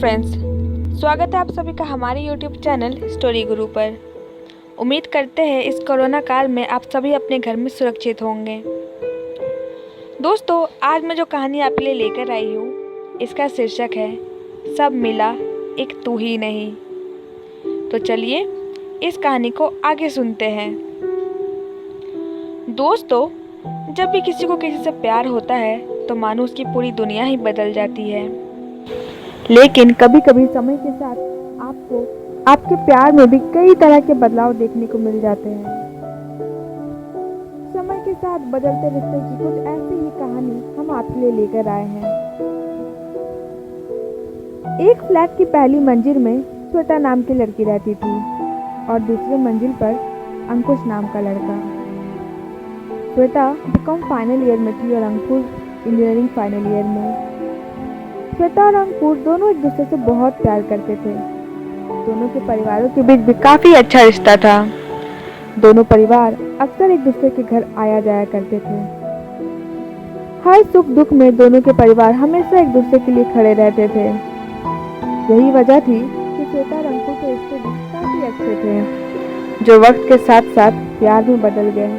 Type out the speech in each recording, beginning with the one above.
Friends, स्वागत है आप सभी का हमारे यूट्यूब चैनल स्टोरी गुरु पर। उम्मीद करते हैं इस कोरोना काल में आप सभी अपने घर में सुरक्षित होंगे। दोस्तों, आज मैं जो कहानी आपके लिए लेकर आई हूँ, इसका शीर्षक है सब मिला एक तू ही नहीं। तो चलिए इस कहानी को आगे सुनते हैं। दोस्तों, जब भी किसी को किसी से प्यार होता है तो मानो उसकी पूरी दुनिया ही बदल जाती है। लेकिन कभी कभी समय के साथ आपको आपके प्यार में भी कई तरह के बदलाव देखने को मिल जाते हैं। समय के साथ बदलते रिश्ते की कुछ ऐसी ही कहानी हम आपके लिए लेकर आए हैं। एक फ्लैट की पहली मंजिल में श्वेता नाम की लड़की रहती थी और दूसरी मंजिल पर अंकुश नाम का लड़का। श्वेता बीकॉम फाइनल ईयर में थी और अंकुर इंजीनियरिंग फाइनल ईयर में। श्वेता और अंकुर दोनों एक दूसरे से बहुत प्यार करते थे। दोनों के परिवारों के बीच भी काफी अच्छा रिश्ता था। दोनों परिवार अक्सर एक दूसरे के घर आया जाया करते थे। हर सुख दुख में दोनों के परिवार हमेशा एक दूसरे के लिए खड़े रहते थे। यही वजह थी कि श्वेता और अंकुर के रिश्ते भी काफी अच्छे थे, जो वक्त के साथ साथ प्यार में बदल गए।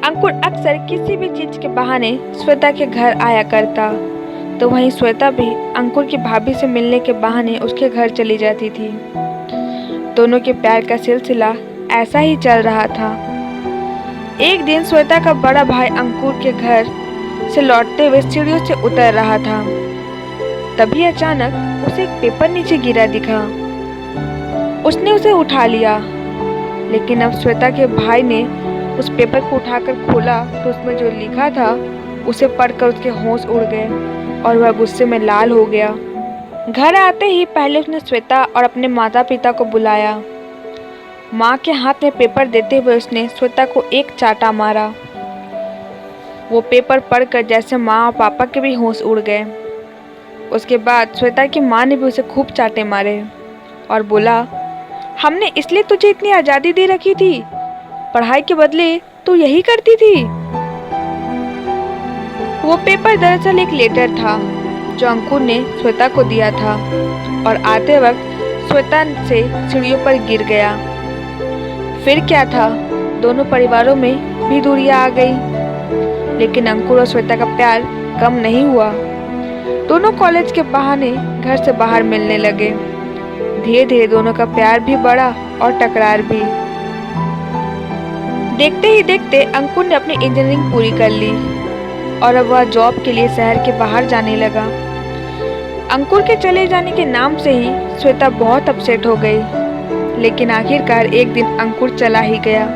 अंकुर अक्सर किसी भी चीज के बहाने श्वेता के घर आया करता, तो वहीं श्वेता भी अंकुर की भाभी से मिलने के बहाने उसके घर चली जाती थी। दोनों के प्यार का सिलसिला ऐसा ही चल रहा था। एक दिन श्वेता का बड़ा भाई अंकुर के घर से लौटते हुए सीढ़ियों से उतर रहा था। तभी अचानक उसे एक पेपर नीचे गिरा दिखा। उसने उसे उठा लिया, लेकिन अब श्वेता के भाई ने उस पेपर को उठाकर खोला तो उसमें जो लिखा था उसे पढ़कर उसके होश उड़ गए और वह गुस्से में लाल हो गया। घर आते ही पहले उसने श्वेता और अपने माता पिता को बुलाया। माँ के हाथ में पेपर देते हुए उसने श्वेता को एक चाटा मारा। वो पेपर पढ़कर जैसे माँ और पापा के भी होश उड़ गए। उसके बाद श्वेता की माँ ने भी उसे खूब चाटे मारे और बोला, हमने इसलिए तुझे इतनी आज़ादी दे रखी थी, पढ़ाई के बदले तू यही करती थी। वो पेपर दरअसल एक लेटर था जो अंकुर ने श्वेता को दिया था और आते वक्त श्वेता से सीढ़ियों पर गिर गया। फिर क्या था, दोनों परिवारों में भी दूरियां आ गई, लेकिन अंकुर और श्वेता का प्यार कम नहीं हुआ। दोनों कॉलेज के बहाने घर से बाहर मिलने लगे। धीरे धीरे दोनों का प्यार भी बढ़ा और टकरार भी। देखते ही देखते अंकुर ने अपनी इंजीनियरिंग पूरी कर ली और अब वह जॉब के लिए शहर के बाहर जाने लगा। अंकुर के चले जाने के नाम से ही श्वेता बहुत अपसेट हो गई, लेकिन आखिरकार एक दिन अंकुर चला ही गया।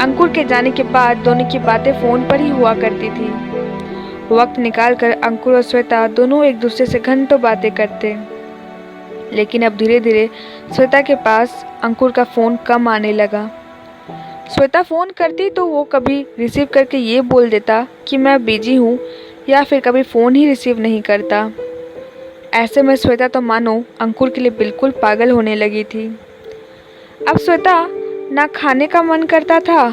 अंकुर के जाने के बाद दोनों की बातें फोन पर ही हुआ करती थी। वक्त निकालकर अंकुर और श्वेता दोनों एक दूसरे से घंटों बातें करते, लेकिन अब धीरे धीरे श्वेता के पास अंकुर का फोन कम आने लगा। श्वेता फ़ोन करती तो वो कभी रिसीव करके ये बोल देता कि मैं बिजी हूँ, या फिर कभी फ़ोन ही रिसीव नहीं करता। ऐसे में श्वेता तो मानो अंकुर के लिए बिल्कुल पागल होने लगी थी। अब श्वेता ना खाने का मन करता था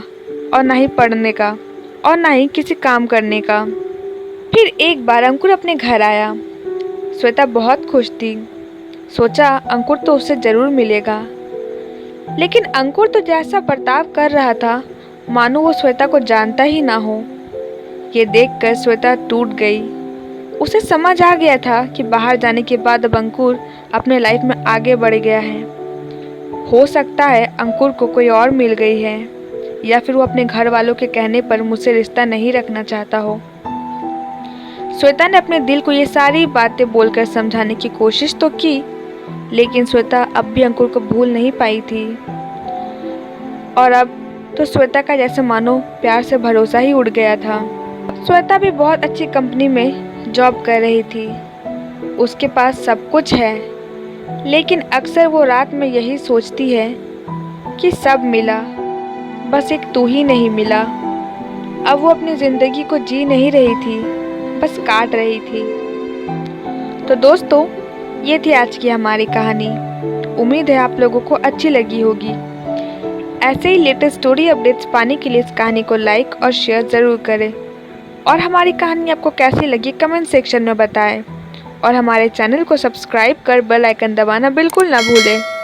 और ना ही पढ़ने का और ना ही किसी काम करने का। फिर एक बार अंकुर अपने घर आया। श्वेता बहुत खुश थी। सोचा अंकुर तो उससे ज़रूर मिलेगा, लेकिन अंकुर तो जैसा बर्ताव कर रहा था मानो वो श्वेता को जानता ही ना हो। ये देखकर श्वेता टूट गई। उसे समझ आ गया था कि बाहर जाने के बाद अब अंकुर अपने लाइफ में आगे बढ़ गया है। हो सकता है अंकुर को कोई और मिल गई है, या फिर वो अपने घर वालों के कहने पर मुझसे रिश्ता नहीं रखना चाहता हो। श्वेता ने अपने दिल को ये सारी बातें बोलकर समझाने की कोशिश तो की, लेकिन श्वेता अब भी अंकुर को भूल नहीं पाई थी। और अब तो श्वेता का जैसे मानो प्यार से भरोसा ही उड़ गया था। श्वेता भी बहुत अच्छी कंपनी में जॉब कर रही थी। उसके पास सब कुछ है, लेकिन अक्सर वो रात में यही सोचती है कि सब मिला, बस एक तू ही नहीं मिला। अब वो अपनी ज़िंदगी को जी नहीं रही थी, बस काट रही थी। तो दोस्तों, ये थी आज की हमारी कहानी। उम्मीद है आप लोगों को अच्छी लगी होगी। ऐसे ही लेटेस्ट स्टोरी अपडेट्स पाने के लिए इस कहानी को लाइक और शेयर ज़रूर करें, और हमारी कहानी आपको कैसी लगी कमेंट सेक्शन में बताएं। और हमारे चैनल को सब्सक्राइब कर बेल आइकन दबाना बिल्कुल ना भूलें।